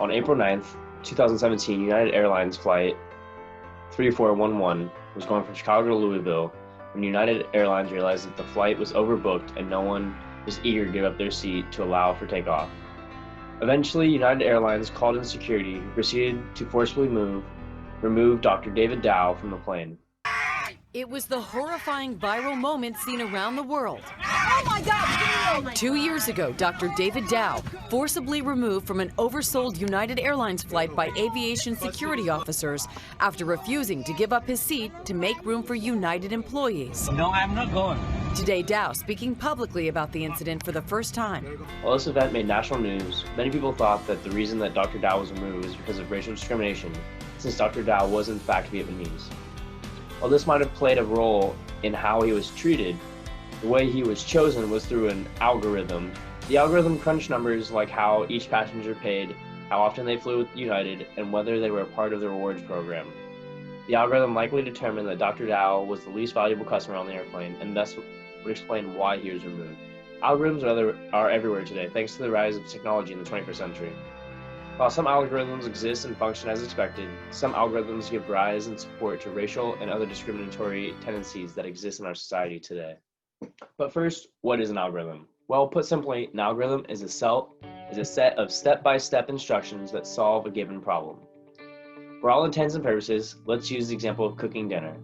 On April 9th, 2017, United Airlines flight 3411 was going from Chicago to Louisville when United Airlines realized that the flight was overbooked and no one was eager to give up their seat to allow for takeoff. Eventually, United Airlines called in security, who proceeded to forcibly remove Dr. David Dow from the plane. It was the horrifying viral moment seen around the world. Oh my God! 2 years ago, Dr. David Dow, forcibly removed from an oversold United Airlines flight by aviation security officers after refusing to give up his seat to make room for United employees. No, I'm not going. Today, Dow speaking publicly about the incident for the first time. While this event made national news, many people thought that the reason that Dr. Dow was removed was because of racial discrimination, since Dr. Dow was in fact Vietnamese. While this might have played a role in how he was treated, the way he was chosen was through an algorithm. The algorithm crunched numbers like how each passenger paid, how often they flew with United, and whether they were a part of the rewards program. The algorithm likely determined that Dr. Dow was the least valuable customer on the airplane, and thus would explain why he was removed. Algorithms are everywhere today, thanks to the rise of technology in the 21st century. While some algorithms exist and function as expected, some algorithms give rise and support to racial and other discriminatory tendencies that exist in our society today. But first, what is an algorithm? Well, put simply, an algorithm is a set of step-by-step instructions that solve a given problem. For all intents and purposes, let's use the example of cooking dinner.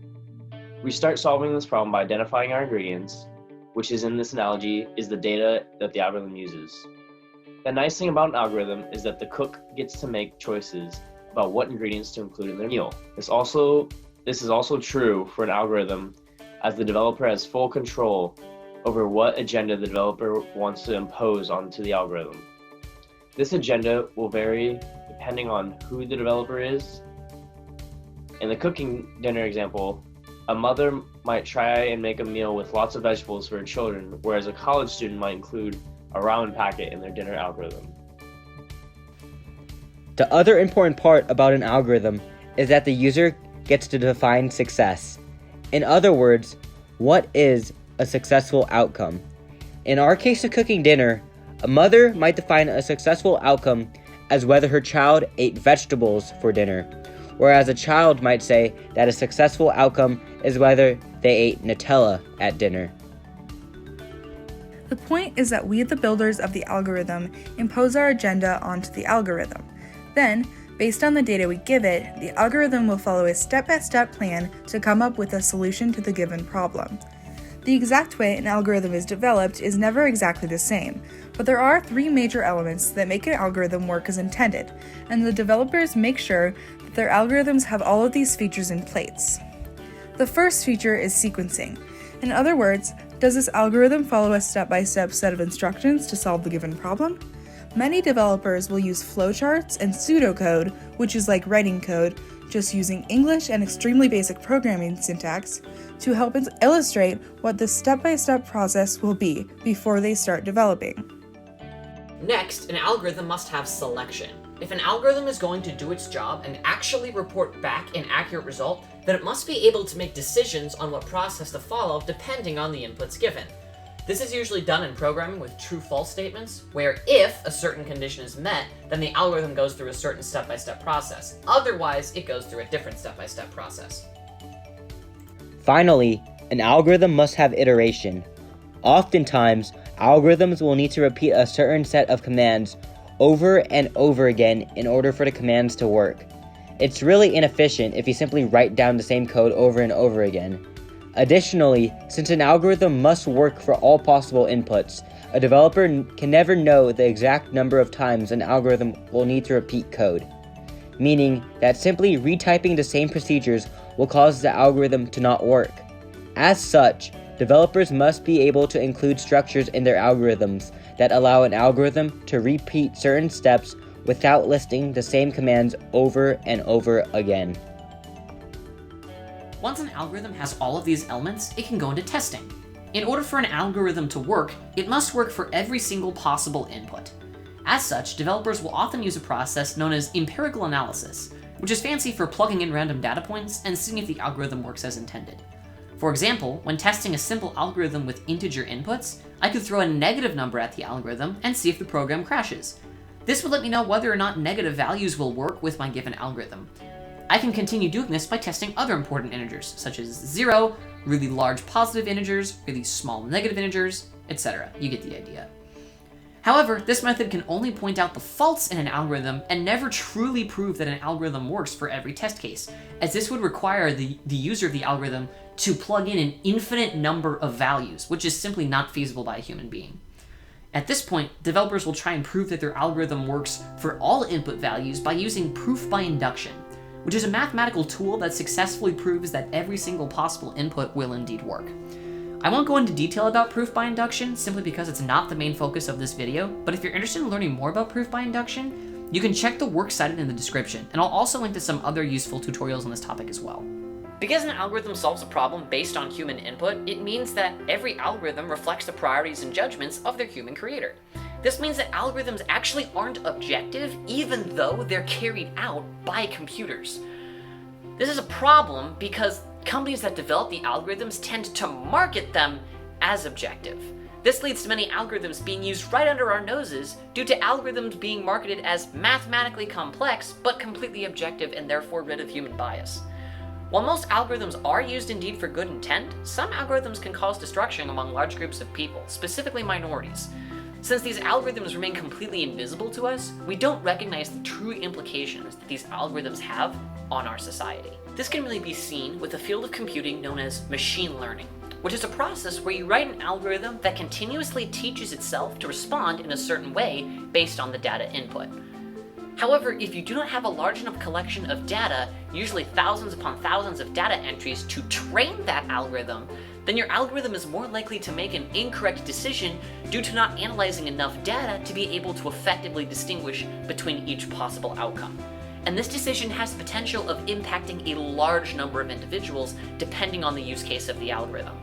We start solving this problem by identifying our ingredients, which is in this analogy is the data that the algorithm uses. The nice thing about an algorithm is that the cook gets to make choices about what ingredients to include in their meal. This is also true for an algorithm, as the developer has full control over what agenda the developer wants to impose onto the algorithm. This agenda will vary depending on who the developer is. In the cooking dinner example, a mother might try and make a meal with lots of vegetables for her children, whereas a college student might include a ramen packet in their dinner algorithm. The other important part about an algorithm is that the user gets to define success. In other words, what is a successful outcome? In our case of cooking dinner, a mother might define a successful outcome as whether her child ate vegetables for dinner, whereas a child might say that a successful outcome is whether they ate Nutella at dinner. The point is that we, the builders of the algorithm, impose our agenda onto the algorithm. Then, based on the data we give it, the algorithm will follow a step-by-step plan to come up with a solution to the given problem. The exact way an algorithm is developed is never exactly the same, but there are 3 major elements that make an algorithm work as intended, and the developers make sure that their algorithms have all of these features in place. The first feature is sequencing. In other words, does this algorithm follow a step-by-step set of instructions to solve the given problem? Many developers will use flowcharts and pseudocode, which is like writing code, just using English and extremely basic programming syntax, to help illustrate what the step-by-step process will be before they start developing. Next, an algorithm must have selection. If an algorithm is going to do its job and actually report back an accurate result, then it must be able to make decisions on what process to follow depending on the inputs given. This is usually done in programming with true-false statements, where if a certain condition is met, then the algorithm goes through a certain step-by-step process. Otherwise, it goes through a different step-by-step process. Finally, an algorithm must have iteration. Oftentimes, algorithms will need to repeat a certain set of commands over and over again in order for the commands to work. It's really inefficient if you simply write down the same code over and over again. Additionally, since an algorithm must work for all possible inputs, a developer can never know the exact number of times an algorithm will need to repeat code, meaning that simply retyping the same procedures will cause the algorithm to not work. As such, developers must be able to include structures in their algorithms that allow an algorithm to repeat certain steps without listing the same commands over and over again. Once an algorithm has all of these elements, it can go into testing. In order for an algorithm to work, it must work for every single possible input. As such, developers will often use a process known as empirical analysis, which is fancy for plugging in random data points and seeing if the algorithm works as intended. For example, when testing a simple algorithm with integer inputs, I could throw a negative number at the algorithm and see if the program crashes. This would let me know whether or not negative values will work with my given algorithm. I can continue doing this by testing other important integers, such as 0, really large positive integers, really small negative integers, etc. You get the idea. However, this method can only point out the faults in an algorithm and never truly prove that an algorithm works for every test case, as this would require the user of the algorithm to plug in an infinite number of values, which is simply not feasible by a human being. At this point, developers will try and prove that their algorithm works for all input values by using Proof By Induction, which is a mathematical tool that successfully proves that every single possible input will indeed work. I won't go into detail about Proof By Induction simply because it's not the main focus of this video, but if you're interested in learning more about Proof By Induction, you can check the work cited in the description, and I'll also link to some other useful tutorials on this topic as well. Because an algorithm solves a problem based on human input, it means that every algorithm reflects the priorities and judgments of their human creator. This means that algorithms actually aren't objective, even though they're carried out by computers. This is a problem because companies that develop the algorithms tend to market them as objective. This leads to many algorithms being used right under our noses due to algorithms being marketed as mathematically complex but completely objective and therefore rid of human bias. While most algorithms are used indeed for good intent, some algorithms can cause destruction among large groups of people, specifically minorities. Since these algorithms remain completely invisible to us, we don't recognize the true implications that these algorithms have on our society. This can really be seen with a field of computing known as machine learning, which is a process where you write an algorithm that continuously teaches itself to respond in a certain way based on the data input. However, if you do not have a large enough collection of data, usually thousands upon thousands of data entries to train that algorithm, then your algorithm is more likely to make an incorrect decision due to not analyzing enough data to be able to effectively distinguish between each possible outcome. And this decision has the potential of impacting a large number of individuals depending on the use case of the algorithm.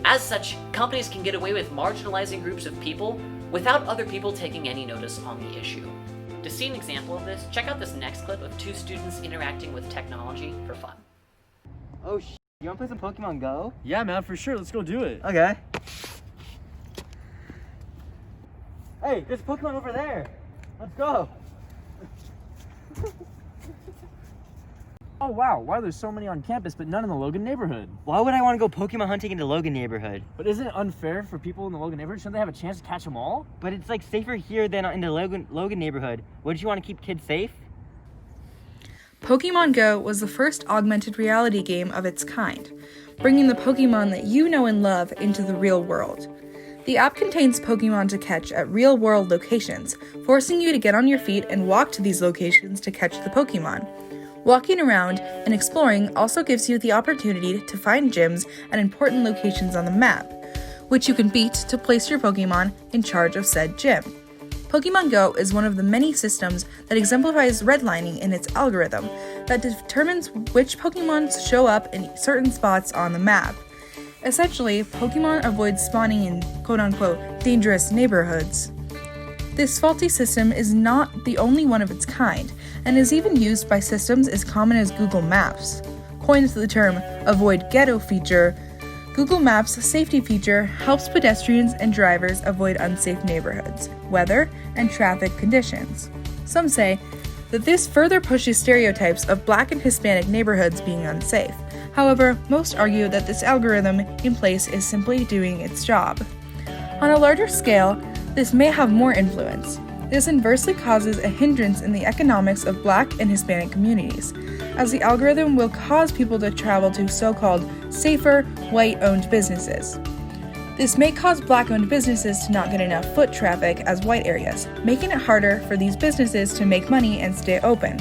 As such, companies can get away with marginalizing groups of people without other people taking any notice on the issue. To see an example of this, check out this next clip of two students interacting with technology for fun. Oh you wanna play some Pokemon Go? Yeah, man, for sure. Let's go do it. Okay. Hey, there's Pokemon over there. Let's go. Oh, wow. Why are there so many on campus but none in the Logan neighborhood? Why would I want to go Pokemon hunting in the Logan neighborhood? But isn't it unfair for people in the Logan neighborhood? Shouldn't they have a chance to catch them all? But it's like safer here than in the Logan neighborhood. Wouldn't you want to keep kids safe? Pokemon Go was the first augmented reality game of its kind, bringing the Pokemon that you know and love into the real world. The app contains Pokemon to catch at real-world locations, forcing you to get on your feet and walk to these locations to catch the Pokemon. Walking around and exploring also gives you the opportunity to find gyms and important locations on the map, which you can beat to place your Pokemon in charge of said gym. Pokemon Go is one of the many systems that exemplifies redlining in its algorithm that determines which Pokemon show up in certain spots on the map. Essentially, Pokemon avoid spawning in quote-unquote dangerous neighborhoods. This faulty system is not the only one of its kind, and is even used by systems as common as Google Maps. Coined the term avoid ghetto feature, Google Maps' safety feature helps pedestrians and drivers avoid unsafe neighborhoods, weather, and traffic conditions. Some say that this further pushes stereotypes of Black and Hispanic neighborhoods being unsafe. However, most argue that this algorithm in place is simply doing its job. On a larger scale, this may have more influence. This inversely causes a hindrance in the economics of Black and Hispanic communities, as the algorithm will cause people to travel to so-called safer, white-owned businesses. This may cause Black-owned businesses to not get enough foot traffic as white areas, making it harder for these businesses to make money and stay open.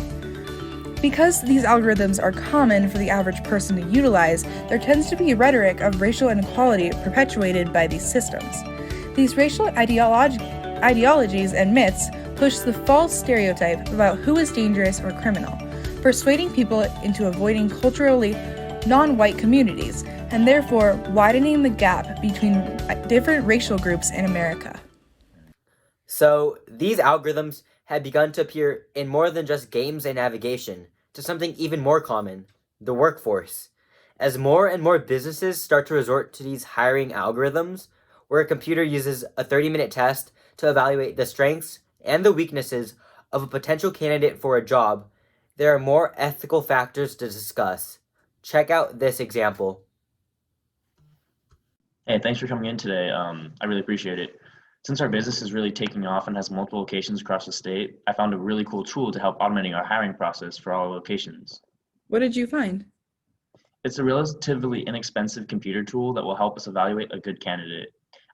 Because these algorithms are common for the average person to utilize, there tends to be a rhetoric of racial inequality perpetuated by these systems. These racial ideologies and myths push the false stereotype about who is dangerous or criminal, persuading people into avoiding culturally non-white communities, and therefore widening the gap between different racial groups in America. So, these algorithms have begun to appear in more than just games and navigation, to something even more common, the workforce. As more and more businesses start to resort to these hiring algorithms, where a computer uses a 30-minute test to evaluate the strengths, and the weaknesses of a potential candidate for a job, there are more ethical factors to discuss. Check out this example. Hey, thanks for coming in today. I really appreciate it. Since our business is really taking off and has multiple locations across the state, I found a really cool tool to help automating our hiring process for all our locations. What did you find? It's a relatively inexpensive computer tool that will help us evaluate a good candidate.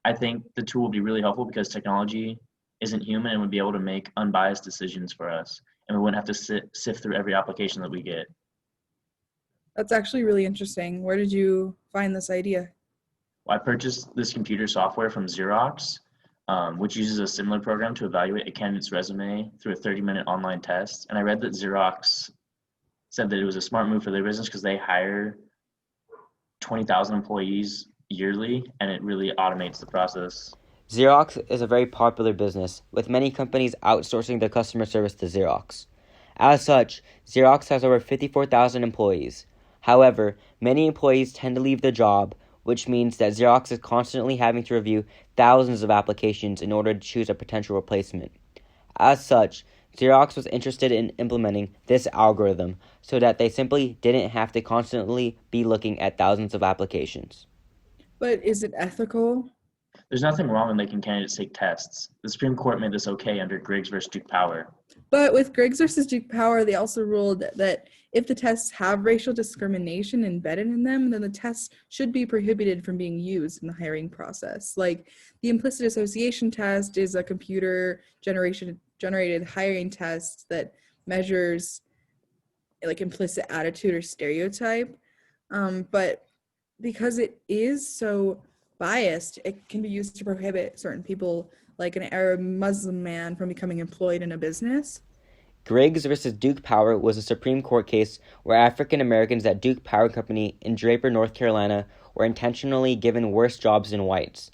I think the tool will be really helpful because technology isn't human and would be able to make unbiased decisions for us, and we wouldn't have to sift through every application that we get. That's actually really interesting. Where did you find this idea? Well, I purchased this computer software from Xerox, which uses a similar program to evaluate a candidate's resume through a 30-minute online test. And I read that Xerox said that it was a smart move for their business because they hire 20,000 employees yearly, and it really automates the process. Xerox is a very popular business, with many companies outsourcing their customer service to Xerox. As such, Xerox has over 54,000 employees. However, many employees tend to leave the job, which means that Xerox is constantly having to review thousands of applications in order to choose a potential replacement. As such, Xerox was interested in implementing this algorithm so that they simply didn't have to constantly be looking at thousands of applications. But is it ethical? There's nothing wrong with making candidates take tests. The Supreme Court made this okay under Griggs versus Duke Power. But with Griggs versus Duke Power, they also ruled that if the tests have racial discrimination embedded in them, then the tests should be prohibited from being used in the hiring process. Like the implicit association test is a computer generated hiring test that measures like implicit attitude or stereotype. But because it is so biased, it can be used to prohibit certain people, like an Arab Muslim man, from becoming employed in a business. Griggs versus Duke Power was a Supreme Court case where African Americans at Duke Power Company in Draper, North Carolina, were intentionally given worse jobs than whites.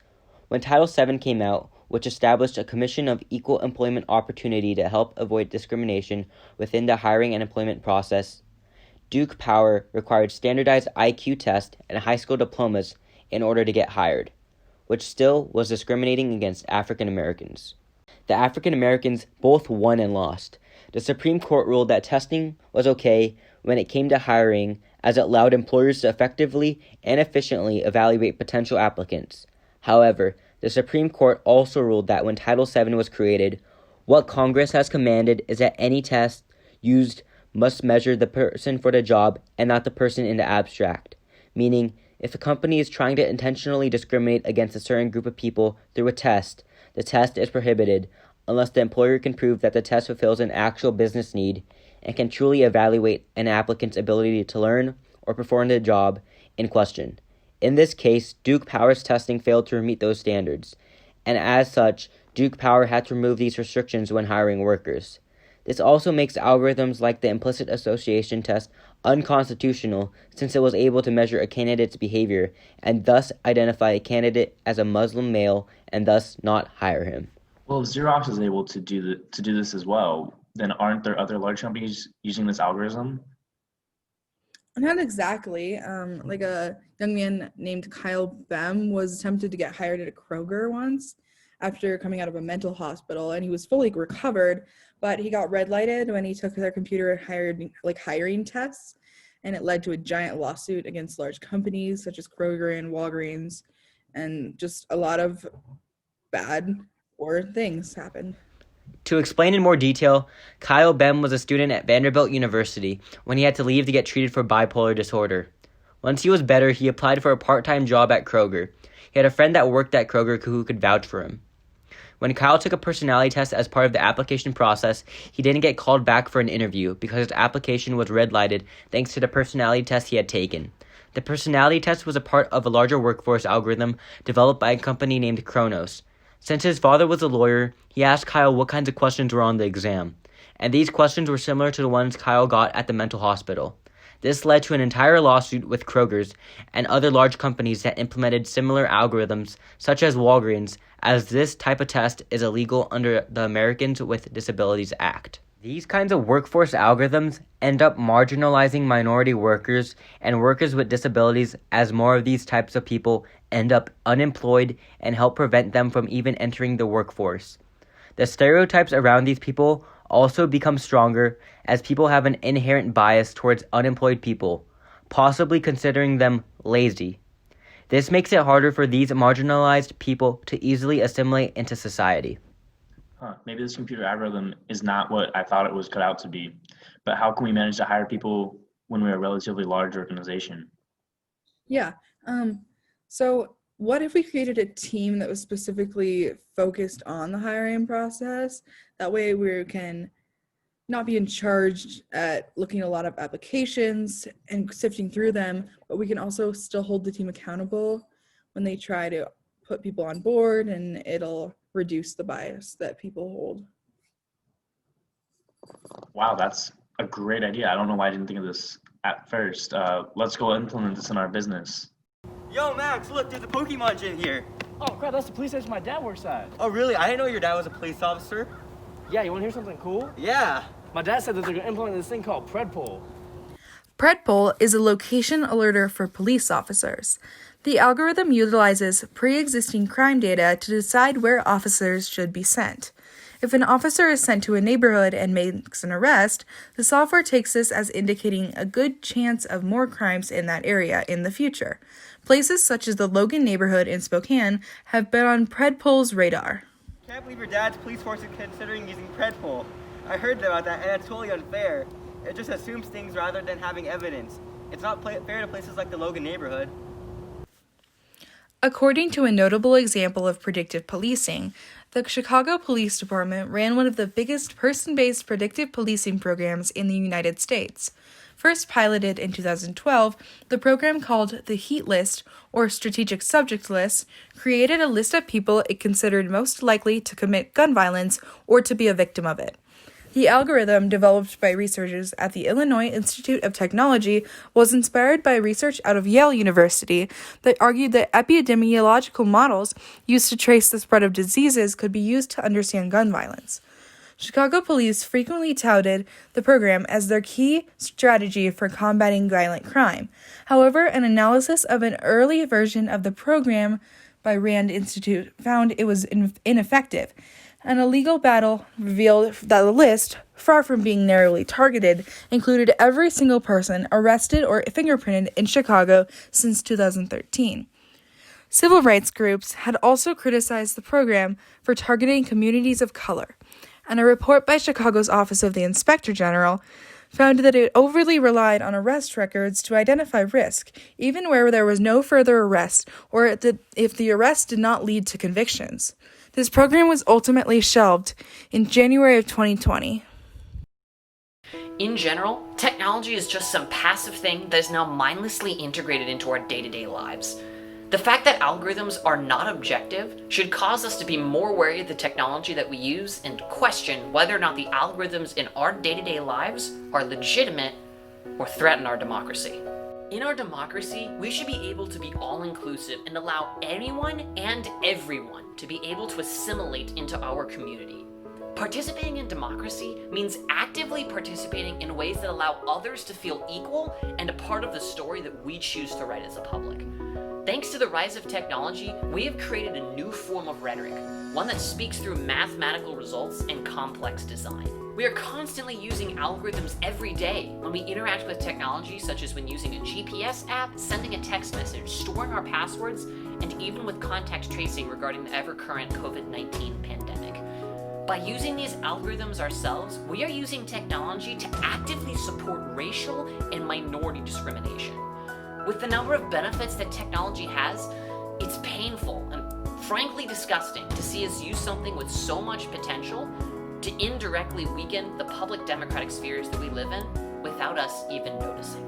When Title VII came out, which established a Commission of Equal Employment Opportunity to help avoid discrimination within the hiring and employment process, Duke Power required standardized IQ tests and high school diplomas in order to get hired, which still was discriminating against African Americans. The African Americans both won and lost. The Supreme Court ruled that testing was okay when it came to hiring, as it allowed employers to effectively and efficiently evaluate potential applicants. However, the Supreme Court also ruled that when Title VII was created, what Congress has commanded is that any test used must measure the person for the job and not the person in the abstract, meaning if a company is trying to intentionally discriminate against a certain group of people through a test, the test is prohibited unless the employer can prove that the test fulfills an actual business need and can truly evaluate an applicant's ability to learn or perform the job in question. In this case, Duke Power's testing failed to meet those standards, and as such, Duke Power had to remove these restrictions when hiring workers. This also makes algorithms like the implicit association test unconstitutional, since it was able to measure a candidate's behavior and thus identify a candidate as a Muslim male and thus not hire him. Well, if Xerox is able to do this as well, then aren't there other large companies using this algorithm? Not exactly. Like a young man named Kyle Bem was attempted to get hired at a Kroger once after coming out of a mental hospital, and he was fully recovered, but he got red lighted when he took their computer hiring tests, and it led to a giant lawsuit against large companies such as Kroger and Walgreens, and just a lot of bad or things happened. To explain in more detail, Kyle Bem was a student at Vanderbilt University when he had to leave to get treated for bipolar disorder. Once he was better, he applied for a part-time job at Kroger. He had a friend that worked at Kroger who could vouch for him. When Kyle took a personality test as part of the application process, he didn't get called back for an interview because his application was red-lighted thanks to the personality test he had taken. The personality test was a part of a larger workforce algorithm developed by a company named Kronos. Since his father was a lawyer, he asked Kyle what kinds of questions were on the exam, and these questions were similar to the ones Kyle got at the mental hospital. This led to an entire lawsuit with Kroger's and other large companies that implemented similar algorithms, such as Walgreens, as this type of test is illegal under the Americans with Disabilities Act. These kinds of workforce algorithms end up marginalizing minority workers and workers with disabilities, as more of these types of people end up unemployed and help prevent them from even entering the workforce. The stereotypes around these people also become stronger as people have an inherent bias towards unemployed people, possibly considering them lazy. This makes it harder for these marginalized people to easily assimilate into society. Maybe this computer algorithm is not what I thought it was cut out to be, but how can we manage to hire people when we're a relatively large organization? Yeah. So what if we created a team that was specifically focused on the hiring process? That way we can not be in charge at looking at a lot of applications and sifting through them, but we can also still hold the team accountable when they try to put people on board, and it'll reduce the bias that people hold. Wow, that's a great idea. I don't know why I didn't think of this at first. Let's go implement this in our business. Yo, Max, look, there's a Pokemon gym here. Oh crap, that's the police station my dad works at. Oh, really? I didn't know your dad was a police officer. Yeah, you want to hear something cool? Yeah. My dad said that they're going to implement this thing called Predpol. Predpol is a location alerter for police officers. The algorithm utilizes pre-existing crime data to decide where officers should be sent. If an officer is sent to a neighborhood and makes an arrest, the software takes this as indicating a good chance of more crimes in that area in the future. Places such as the Logan neighborhood in Spokane have been on Predpol's radar. Can't believe your dad's police force is considering using Predpol. I heard about that, and that's totally unfair. It just assumes things rather than having evidence. It's not fair to places like the Logan neighborhood. According to a notable example of predictive policing, the Chicago Police Department ran one of the biggest person-based predictive policing programs in the United States. First piloted in 2012, the program called the Heat List, or Strategic Subject List, created a list of people it considered most likely to commit gun violence or to be a victim of it. The algorithm, developed by researchers at the Illinois Institute of Technology, was inspired by research out of Yale University that argued that epidemiological models used to trace the spread of diseases could be used to understand gun violence. Chicago police frequently touted the program as their key strategy for combating violent crime. However, an analysis of an early version of the program by Rand Institute found it was ineffective, and a legal battle revealed that the list, far from being narrowly targeted, included every single person arrested or fingerprinted in Chicago since 2013. Civil rights groups had also criticized the program for targeting communities of color, and a report by Chicago's Office of the Inspector General found that it overly relied on arrest records to identify risk, even where there was no further arrest or if the arrest did not lead to convictions. This program was ultimately shelved in January of 2020. In general, technology is just some passive thing that is now mindlessly integrated into our day-to-day lives. The fact that algorithms are not objective should cause us to be more wary of the technology that we use and question whether or not the algorithms in our day-to-day lives are legitimate or threaten our democracy. In our democracy, we should be able to be all-inclusive and allow anyone and everyone to be able to assimilate into our community. Participating in democracy means actively participating in ways that allow others to feel equal and a part of the story that we choose to write as a public. Thanks to the rise of technology, we have created a new form of rhetoric, one that speaks through mathematical results and complex design. We are constantly using algorithms every day when we interact with technology, such as when using a GPS app, sending a text message, storing our passwords, and even with contact tracing regarding the ever-current COVID-19 pandemic. By using these algorithms ourselves, we are using technology to actively support racial and minority discrimination. With the number of benefits that technology has, it's painful and frankly disgusting to see us use something with so much potential to indirectly weaken the public democratic spheres that we live in without us even noticing.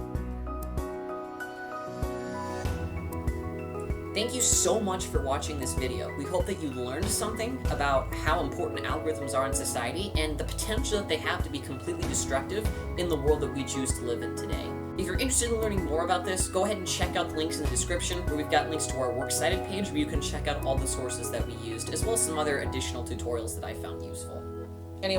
Thank you so much for watching this video. We hope that you learned something about how important algorithms are in society and the potential that they have to be completely destructive in the world that we choose to live in today. If you're interested in learning more about this, go ahead and check out the links in the description where we've got links to our works cited page where you can check out all the sources that we used, as well as some other additional tutorials that I found useful. I'm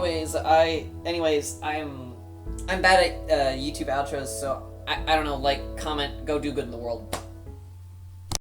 bad at YouTube outros, so I don't know, like, comment, go do good in the world.